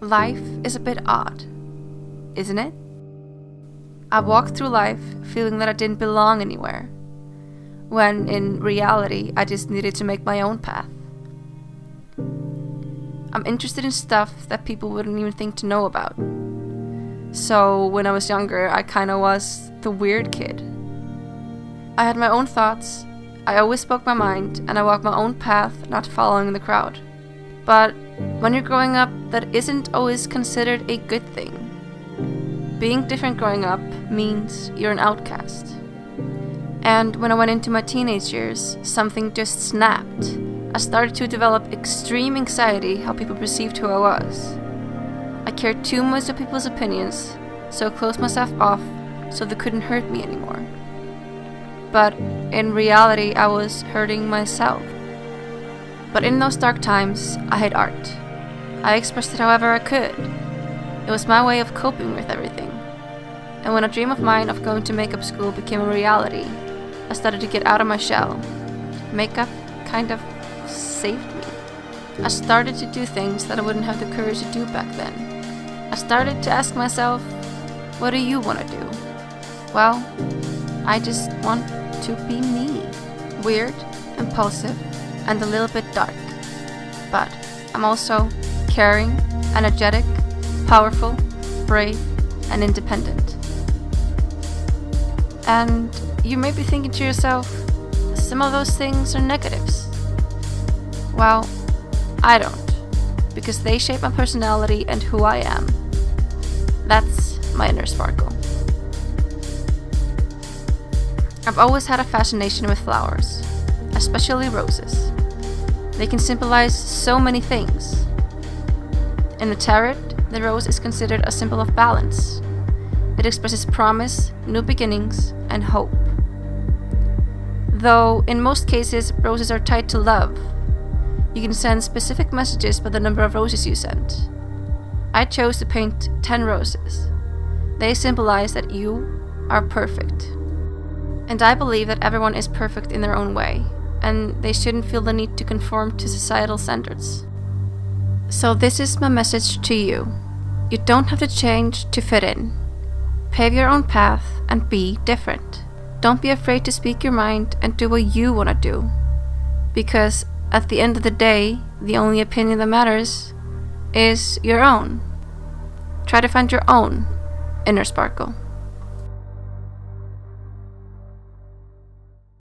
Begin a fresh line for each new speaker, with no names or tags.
Life is a bit odd, isn't it? I walked through life feeling that I didn't belong anywhere, when in reality I just needed to make my own path. I'm interested in stuff that people wouldn't even think to know about. So when I was younger, I kinda was the weird kid. I had my own thoughts, I always spoke my mind, and I walked my own path, not following the crowd. But when you're growing up, that isn't always considered a good thing. Being different growing up means you're an outcast. And when I went into my teenage years, something just snapped. I started to develop extreme anxiety how people perceived who I was. I cared too much of people's opinions, so I closed myself off so they couldn't hurt me anymore. But in reality, I was hurting myself. But in those dark times, I had art. I expressed it however I could. It was my way of coping with everything. And when a dream of mine of going to makeup school became a reality, I started to get out of my shell. Makeup kind of saved me. I started to do things that I wouldn't have the courage to do back then. I started to ask myself, what do you want to do? Well, I just want to be me. Weird, impulsive, and a little bit dark. But I'm also caring, energetic, powerful, brave, and independent. And you may be thinking to yourself, some of those things are negatives. Well, I don't, because they shape my personality and who I am. That's my inner sparkle. I've always had a fascination with flowers, especially roses. They can symbolize so many things. In the tarot, the rose is considered a symbol of balance. It expresses promise, new beginnings, and hope. Though in most cases, roses are tied to love. You can send specific messages by the number of roses you send. I chose to paint 10 roses. They symbolize that you are perfect. And I believe that everyone is perfect in their own way, and they shouldn't feel the need to conform to societal standards. So this is my message to you. You don't have to change to fit in. Pave your own path and be different. Don't be afraid to speak your mind and do what you want to do. Because at the end of the day, the only opinion that matters is your own. Try to find your own inner sparkle.